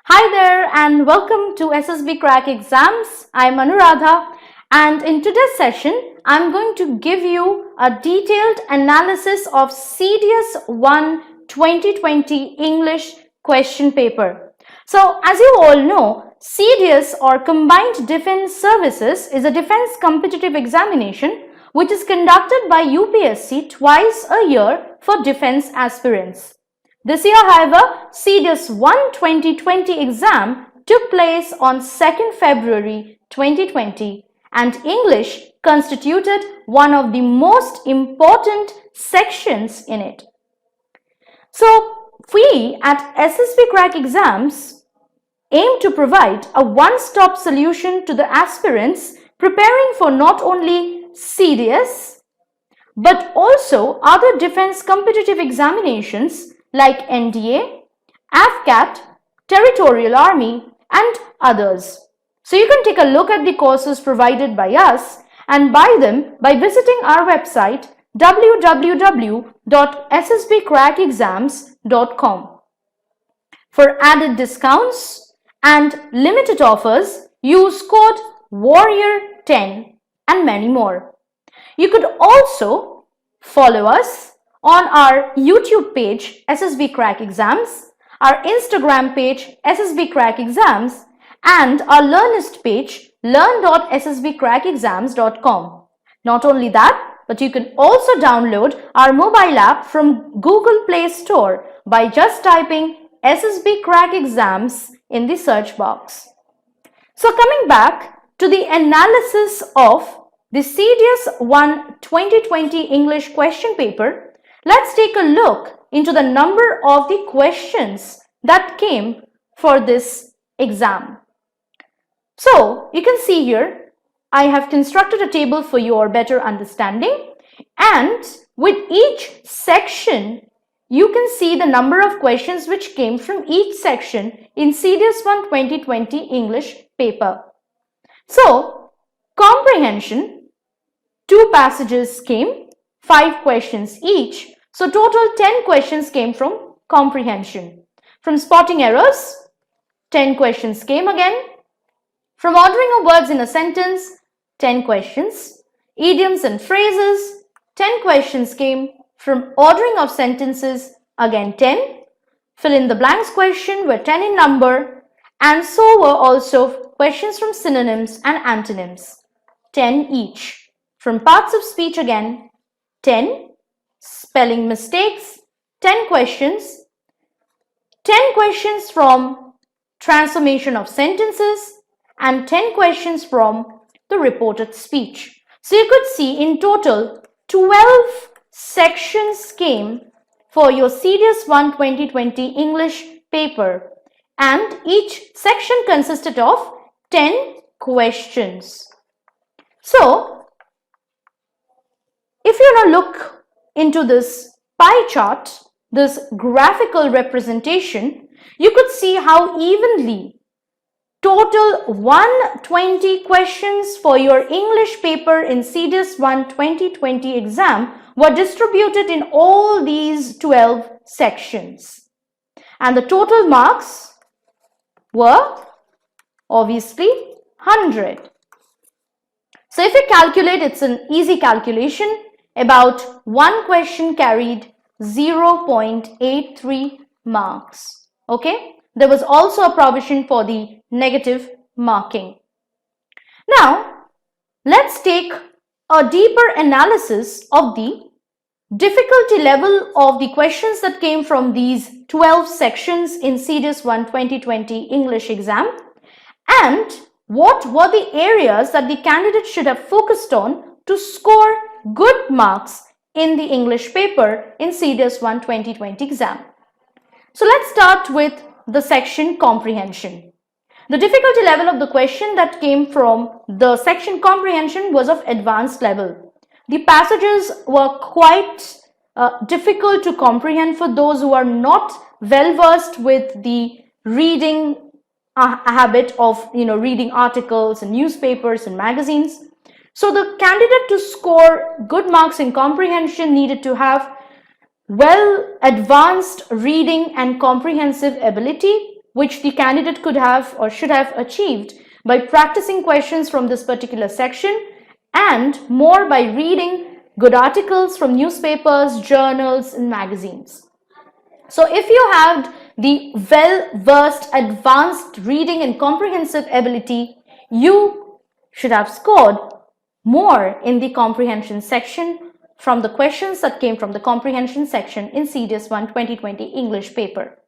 Hi there and welcome to SSB Crack Exams. I'm Anuradha and in today's session, I'm going to give you a detailed analysis of CDS 1 2020 English question paper. So as you all know, CDS or Combined Defense Services is a defense competitive examination which is conducted by UPSC twice a year for defense aspirants. This year, however, CDS 1 2020 exam took place on 2nd February 2020 and English constituted one of the most important sections in it. So, we at SSB Crack Exams aim to provide a one-stop solution to the aspirants preparing for not only CDS but also other defense competitive examinations like NDA, AFCAT, Territorial Army, and others. So you can take a look at the courses provided by us and buy them by visiting our website www.ssbcrackexams.com. For added discounts and limited offers, use code WARRIOR10 and many more. You could also follow us on our YouTube page SSB Crack Exams, our Instagram page SSB Crack Exams, and our Learnist page learn.ssbcrackexams.com. Not only that, but you can also download our mobile app from Google Play Store by just typing SSB Crack Exams in the search box. So coming back to the analysis of the CDS 1 2020 English question paper, let's take a look into the number of the questions that came for this exam. So you can see here, I have constructed a table for your better understanding, and with each section, you can see the number of questions which came from each section in CDS 1 2020 English paper. So, comprehension, 2 passages came, 5 questions each. So total 10 questions came from comprehension. From spotting errors, 10 questions came again. From ordering of words in a sentence, 10 questions. Idioms and phrases, 10 questions came. From ordering of sentences, again 10. Fill in the blanks question were 10 in number, and so were also questions from synonyms and antonyms, 10 each. From parts of speech again, 10. Spelling mistakes, 10 questions. 10 questions from transformation of sentences, and 10 questions from the reported speech. So you could see in total 12 sections came for your CDS 1 2020 English paper, and each section consisted of 10 questions. So if you now look into this pie chart, this graphical representation, you could see how evenly total 120 questions for your English paper in CDS 1 2020 exam were distributed in all these 12 sections. And the total marks were obviously 100. So if you calculate, it's an easy calculation. About 1 question carried 0.83 marks. Okay, there was also a provision for the negative marking. Now, let's take a deeper analysis of the difficulty level of the questions that came from these 12 sections in CDS 1 2020 English exam, and what were the areas that the candidate should have focused on to score good marks in the English paper in CDS 1 2020 exam. So let's start with the section comprehension. The difficulty level of the question that came from the section comprehension was of advanced level. The passages were quite difficult to comprehend for those who are not well versed with the reading habit of reading articles and newspapers and magazines. So the candidate to score good marks in comprehension needed to have well advanced reading and comprehensive ability, which the candidate could have or should have achieved by practicing questions from this particular section, and more by reading good articles from newspapers, journals, and magazines. So if you have the well-versed advanced reading and comprehensive ability, you should have scored more in the comprehension section from the questions that came from the comprehension section in CDS 1 2020 English paper.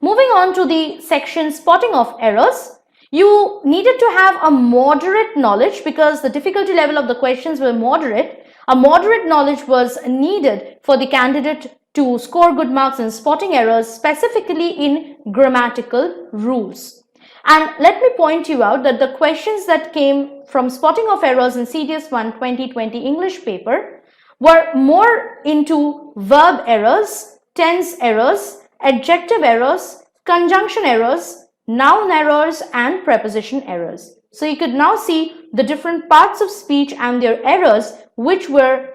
Moving on to the section spotting of errors, you needed to have a moderate knowledge because the difficulty level of the questions were moderate. A moderate knowledge was needed for the candidate to score good marks in spotting errors, specifically in grammatical rules. And let me point you out that the questions that came from spotting of errors in CDS 1 2020 English paper were more into verb errors, tense errors, adjective errors, conjunction errors, noun errors, and preposition errors. So you could now see the different parts of speech and their errors which were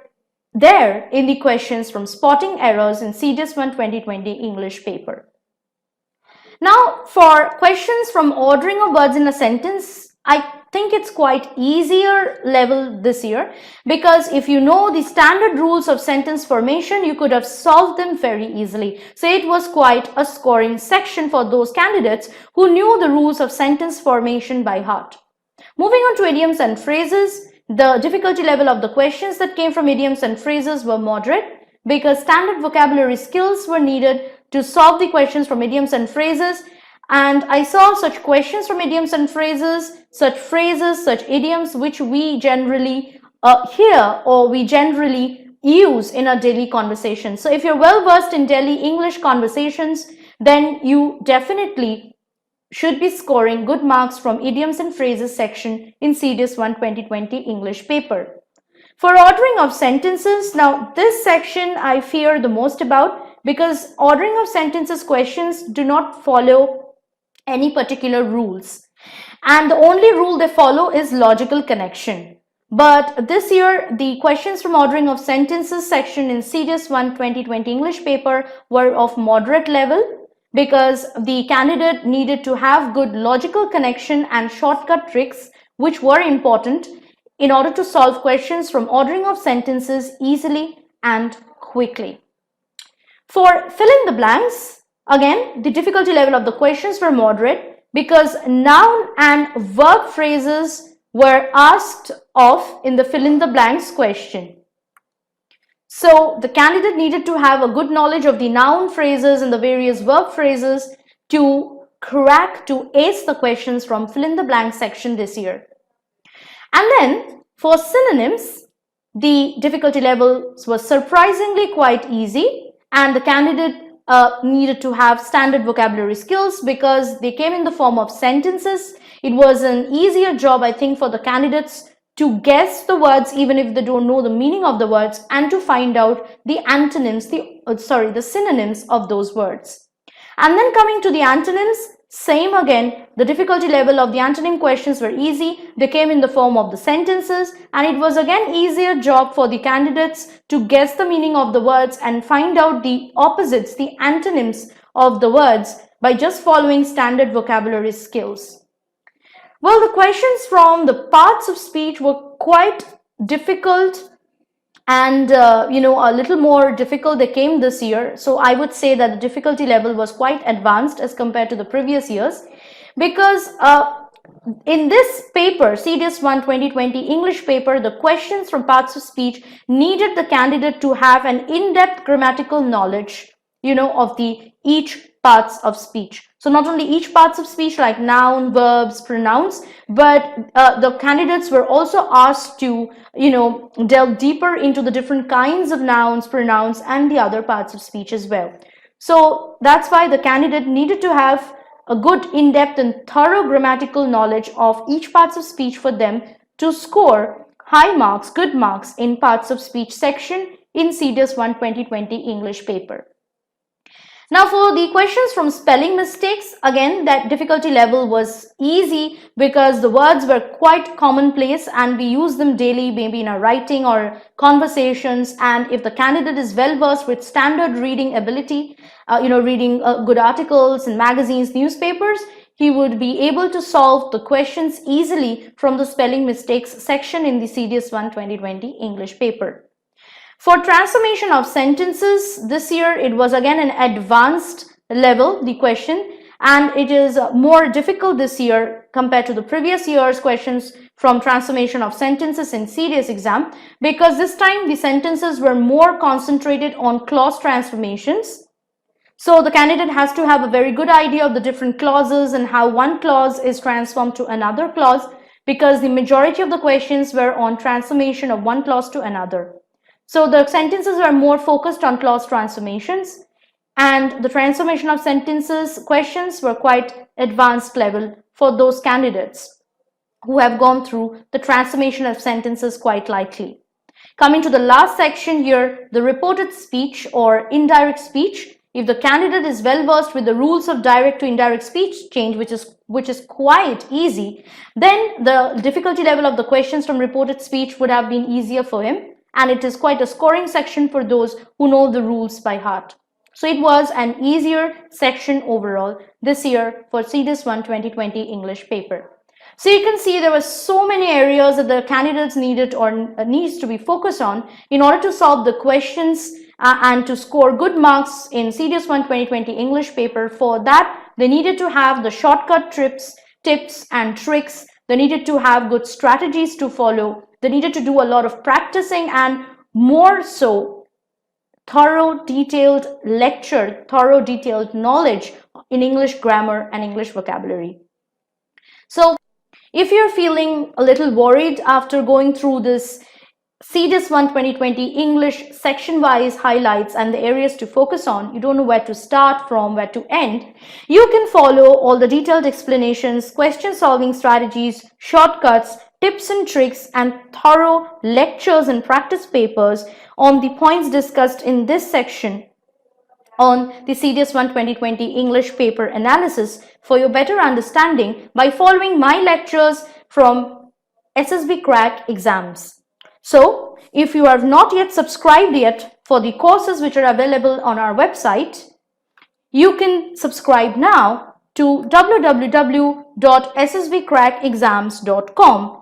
there in the questions from spotting errors in CDS 1 2020 English paper. Now for questions from ordering of words in a sentence, I think it's quite easier level this year, because if you know the standard rules of sentence formation, you could have solved them very easily. So it was quite a scoring section for those candidates who knew the rules of sentence formation by heart. Moving on to idioms and phrases, the difficulty level of the questions that came from idioms and phrases were moderate because standard vocabulary skills were needed to solve the questions from idioms and phrases. And I saw such questions from idioms and phrases, such idioms which we generally hear or we generally use in our daily conversation. So if you're well versed in daily English conversations, then you definitely should be scoring good marks from idioms and phrases section in CDS 1 2020 English paper. For ordering of sentences, now this section I fear the most about because ordering of sentences questions do not follow any particular rules, and the only rule they follow is logical connection. But this year the questions from ordering of sentences section in CDS 1 2020 English paper were of moderate level because the candidate needed to have good logical connection and shortcut tricks which were important in order to solve questions from ordering of sentences easily and quickly. For fill in the blanks, again, the difficulty level of the questions were moderate because noun and verb phrases were asked of in the fill in the blanks question. So the candidate needed to have a good knowledge of the noun phrases and the various verb phrases to ace the questions from fill in the blank section this year. And then for synonyms, the difficulty levels were surprisingly quite easy, and the candidate needed to have standard vocabulary skills because they came in the form of sentences. It was an easier job, I think, for the candidates to guess the words even if they don't know the meaning of the words, and to find out the antonyms, the synonyms of those words. And then coming to the antonyms, same again, the difficulty level of the antonym questions were easy. They came in the form of the sentences, and it was again easier job for the candidates to guess the meaning of the words and find out the opposites, the antonyms of the words by just following standard vocabulary skills. Well, the questions from the parts of speech were quite difficult and a little more difficult they came this year. So I would say that the difficulty level was quite advanced as compared to the previous years, because in this paper, CDS 1 2020 English paper, the questions from parts of speech needed the candidate to have an in-depth grammatical knowledge, of the each parts of speech. So not only each parts of speech like noun, verbs, pronouns, but the candidates were also asked to, delve deeper into the different kinds of nouns, pronouns, and the other parts of speech as well. So that's why the candidate needed to have a good in-depth and thorough grammatical knowledge of each parts of speech for them to score high marks, good marks in parts of speech section in CDS 1 2020 English paper. Now for the questions from spelling mistakes, again that difficulty level was easy because the words were quite commonplace and we use them daily, maybe in our writing or conversations. And if the candidate is well versed with standard reading ability, reading good articles in magazines, newspapers, he would be able to solve the questions easily from the spelling mistakes section in the CS1 2020 English paper. For transformation of sentences, this year it was again an advanced level, the question, and it is more difficult this year compared to the previous year's questions from transformation of sentences in serious exam, because this time the sentences were more concentrated on clause transformations. So the candidate has to have a very good idea of the different clauses and how one clause is transformed to another clause, because the majority of the questions were on transformation of one clause to another. So the sentences were more focused on clause transformations, and the transformation of sentences questions were quite advanced level for those candidates who have gone through the transformation of sentences quite lightly. Coming to the last section here, the reported speech or indirect speech. If the candidate is well versed with the rules of direct to indirect speech change, which is quite easy, then the difficulty level of the questions from reported speech would have been easier for him. And it is quite a scoring section for those who know the rules by heart. So it was an easier section overall this year for CS1 2020 English paper. So you can see there were so many areas that the candidates needed or needs to be focused on in order to solve the questions and to score good marks in CS1 2020 English paper. For that, they needed to have the shortcut tips and tricks. They needed to have good strategies to follow. They needed to do a lot of practicing and more so thorough detailed lecture, thorough detailed knowledge in English grammar and English vocabulary. So if you're feeling a little worried after going through this CS1 2020 English section-wise highlights and the areas to focus on, you don't know where to start from, where to end, you can follow all the detailed explanations, question solving strategies, shortcuts, tips and tricks, and thorough lectures and practice papers on the points discussed in this section on the CS1 2020 English paper analysis for your better understanding by following my lectures from SSB Crack exams. So, if you have not yet subscribed yet for the courses which are available on our website, you can subscribe now to www.ssbcrackexams.com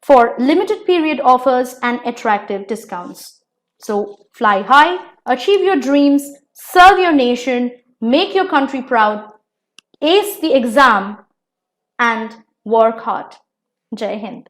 for limited period offers and attractive discounts. So fly high, achieve your dreams, serve your nation, make your country proud, ace the exam, and work hard. Jai Hind.